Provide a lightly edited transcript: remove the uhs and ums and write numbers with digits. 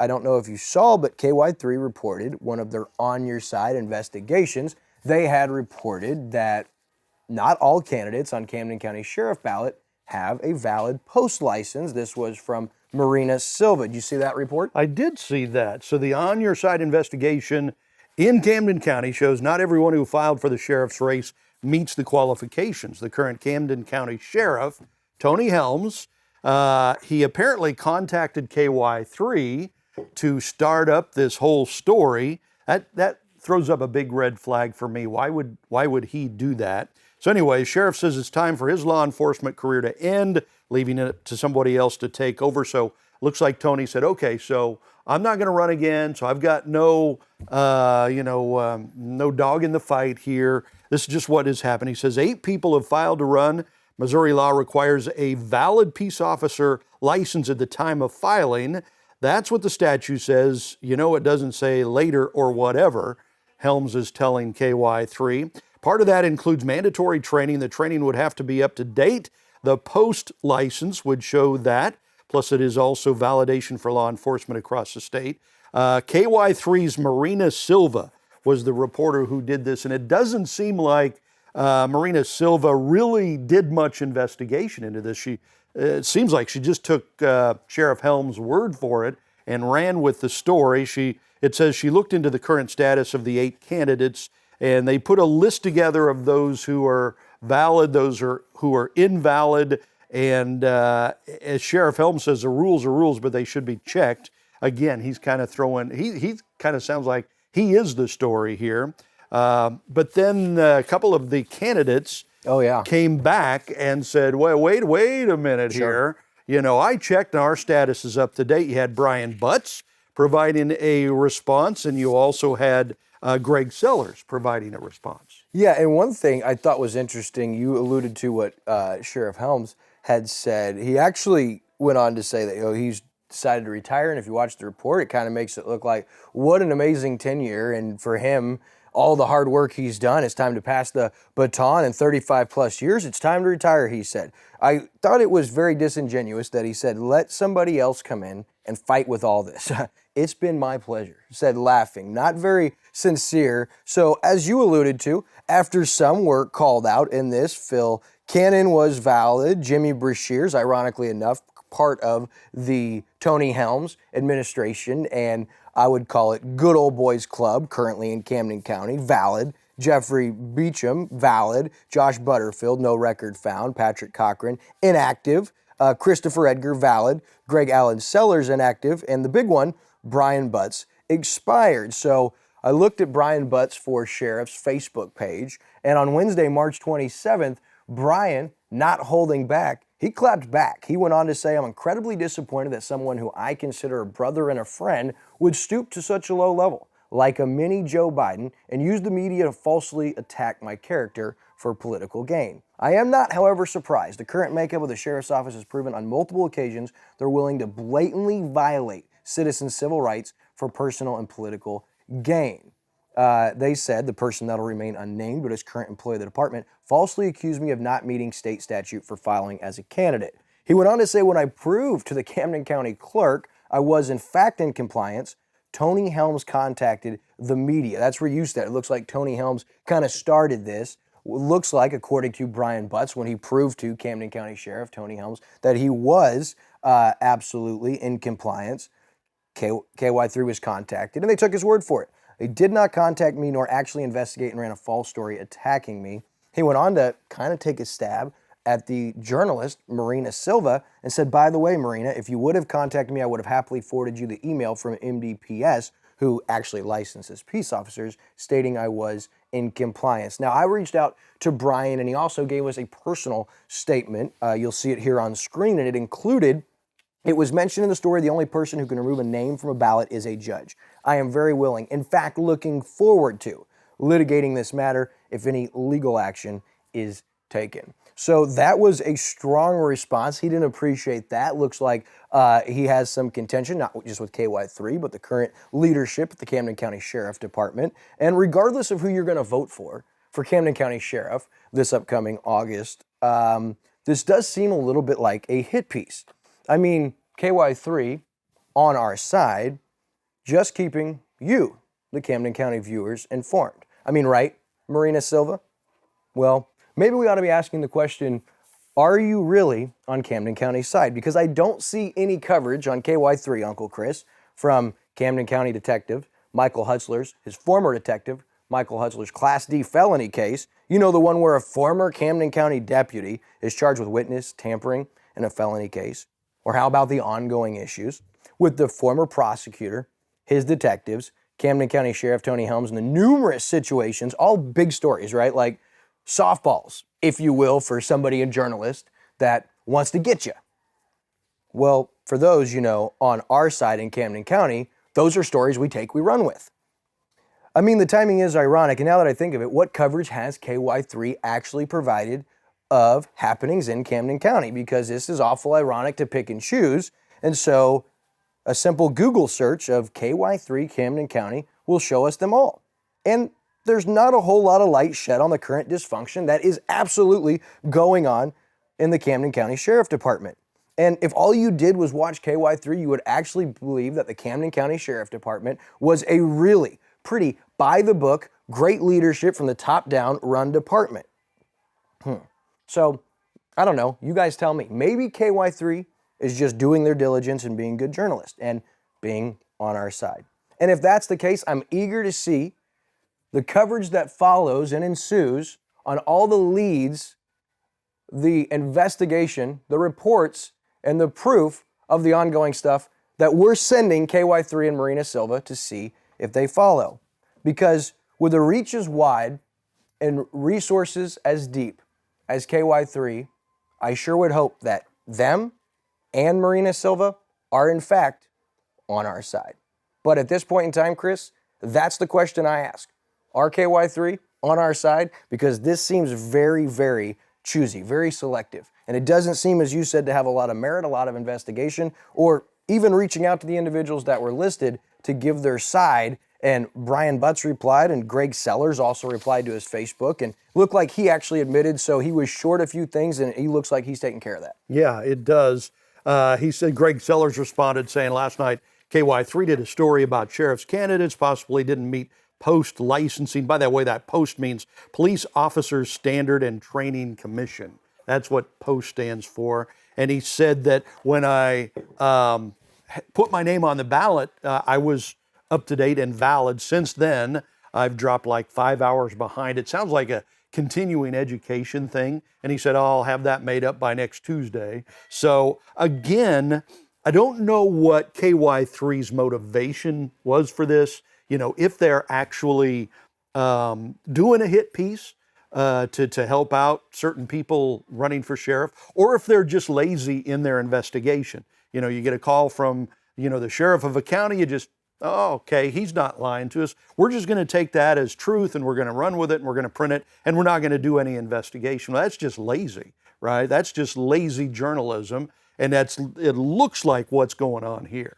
I don't know if you saw, but KY3 reported one of their On Your Side investigations. They had reported that not all candidates on Camden County Sheriff ballot have a valid post license. This was from Marina Silva. Did you see that report? I did see that. So the On Your Side investigation in Camden County shows not everyone who filed for the sheriff's race meets the qualifications. The current Camden County Sheriff, Tony Helms, he apparently contacted KY3 to start up this whole story. That throws up a big red flag for me. Why would he do that? So anyway, sheriff says it's time for his law enforcement career to end, leaving it to somebody else to take over. So looks like Tony said, okay, so I'm not going to run again. So I've got no dog in the fight here. This is just what has happened. He says 8 people have filed to run. Missouri law requires a valid peace officer license at the time of filing. That's what the statute says. It doesn't say later or whatever. Helms is telling KY3. Part of that includes mandatory training. The training would have to be up to date. The post license would show that. Plus, it is also validation for law enforcement across the state. KY3's Marina Silva was the reporter who did this, and it doesn't seem like Marina Silva really did much investigation into this. It seems like she just took Sheriff Helms' word for it and ran with the story. It says she looked into the current status of the 8 candidates, and they put a list together of those who are valid, those who are invalid, and as Sheriff Helms says, the rules are rules, but they should be checked. Again, he's kind of he kind of sounds like he is the story here. But then a couple of the candidates came back and said, well, wait a minute here. I checked and our status is up to date. You had Brian Butts providing a response, and you also had Greg Sellers providing a response. Yeah, and one thing I thought was interesting, you alluded to what Sheriff Helms had said. He actually went on to say that he's decided to retire, and if you watch the report, it kind of makes it look like what an amazing tenure, and for him, all the hard work he's done, it's time to pass the baton. In 35 plus years, it's time to retire, he said. I thought it was very disingenuous that he said, let somebody else come in and fight with all this. It's been my pleasure, said laughing, not very sincere. So as you alluded to, after some were called out in this, Phil Cannon was valid, Jimmy Brashears, ironically enough, part of the Tony Helms administration, and I would call it good old boys club, currently in Camden County, valid. Jeffrey Beecham, valid. Josh Butterfield, no record found. Patrick Cochran, inactive. Christopher Edgar, valid. Greg Allen Sellers, inactive. And the big one, Brian Butts, expired. So I looked at Brian Butts for Sheriff's Facebook page, and on Wednesday, March 27th, Brian, not holding back, he clapped back. He went on to say, I'm incredibly disappointed that someone who I consider a brother and a friend would stoop to such a low level, like a mini Joe Biden, and use the media to falsely attack my character for political gain. I am not, however, surprised. The current makeup of the Sheriff's Office has proven on multiple occasions they're willing to blatantly violate citizens' civil rights for personal and political gain. They said the person that'll remain unnamed, but is current employee of the department, falsely accused me of not meeting state statute for filing as a candidate. He went on to say, when I proved to the Camden County clerk I was in fact in compliance, Tony Helms contacted the media. That's where you said it looks like Tony Helms kind of started this. Looks like, according to Brian Butts, when he proved to Camden County Sheriff Tony Helms that he was absolutely in compliance, KY3 was contacted, and they took his word for it. They did not contact me nor actually investigate and ran a false story attacking me. He went on to kind of take a stab at the journalist, Marina Silva, and said, by the way, Marina, if you would have contacted me, I would have happily forwarded you the email from MDPS, who actually licenses peace officers, stating I was in compliance. Now, I reached out to Brian, and he also gave us a personal statement. You'll see it here on screen, and it was mentioned in the story, the only person who can remove a name from a ballot is a judge. I am very willing, in fact, looking forward to litigating this matter if any legal action is taken. So that was a strong response. He didn't appreciate that. Looks like he has some contention, not just with KY3, but the current leadership at the Camden County Sheriff Department. And regardless of who you're going to vote for Camden County Sheriff this upcoming August, this does seem a little bit like a hit piece. I mean, KY3 on our side, just keeping you, the Camden County viewers, informed. I mean, right, Marina Silva? Well, maybe we ought to be asking the question, are you really on Camden County's side? Because I don't see any coverage on KY3, Uncle Chris, from Camden County Detective Michael Hutzler's, his former detective, Michael Hutzler's Class D felony case. You know, the one where a former Camden County deputy is charged with witness tampering in a felony case. Or how about the ongoing issues with the former prosecutor, his detectives, Camden County Sheriff Tony Helms, and the numerous situations, all big stories, right? Like softballs, if you will, for somebody, a journalist, that wants to get you. Well, for those, on our side in Camden County, those are stories we take, we run with. I mean, the timing is ironic, and now that I think of it, what coverage has KY3 actually provided of happenings in Camden County? Because this is awful ironic to pick and choose, and so a simple Google search of KY3 Camden County will show us them all. And there's not a whole lot of light shed on the current dysfunction that is absolutely going on in the Camden County Sheriff Department. And if all you did was watch KY3, you would actually believe that the Camden County Sheriff Department was a really pretty by-the-book, great leadership from the top down run department. So, I don't know. You guys tell me. Maybe KY3 is just doing their diligence and being good journalists and being on our side. And if that's the case, I'm eager to see the coverage that follows and ensues on all the leads, the investigation, the reports, and the proof of the ongoing stuff that we're sending KY3 and Marina Silva to see if they follow. Because with a reach as wide and resources as deep as KY3, I sure would hope that them and Marina Silva are in fact on our side. But at this point in time, Chris, that's the question I ask. Are KY3 on our side? Because this seems very, very choosy, very selective. And it doesn't seem, as you said, to have a lot of merit, a lot of investigation, or even reaching out to the individuals that were listed to give their side. And Brian Butts replied, and Greg Sellers also replied to his Facebook, and looked like he actually admitted, so he was short a few things, and he looks like he's taking care of that. Yeah, it does. He said Greg Sellers responded saying last night, KY3 did a story about sheriff's candidates, possibly didn't meet post licensing. By the way, that post means Police Officers Standard and Training Commission. That's what post stands for. And he said that when I put my name on the ballot, I was up to date and valid. Since then, I've dropped like 5 hours behind. It sounds like a continuing education thing. And he said, oh, I'll have that made up by next Tuesday. So again, I don't know what KY3's motivation was for this. If they're actually doing a hit piece to help out certain people running for sheriff, or if they're just lazy in their investigation. You get a call from, the sheriff of a county, you just, oh, okay, he's not lying to us. We're just going to take that as truth and we're going to run with it and we're going to print it and we're not going to do any investigation. Well, that's just lazy, right? That's just lazy journalism. And it looks like what's going on here.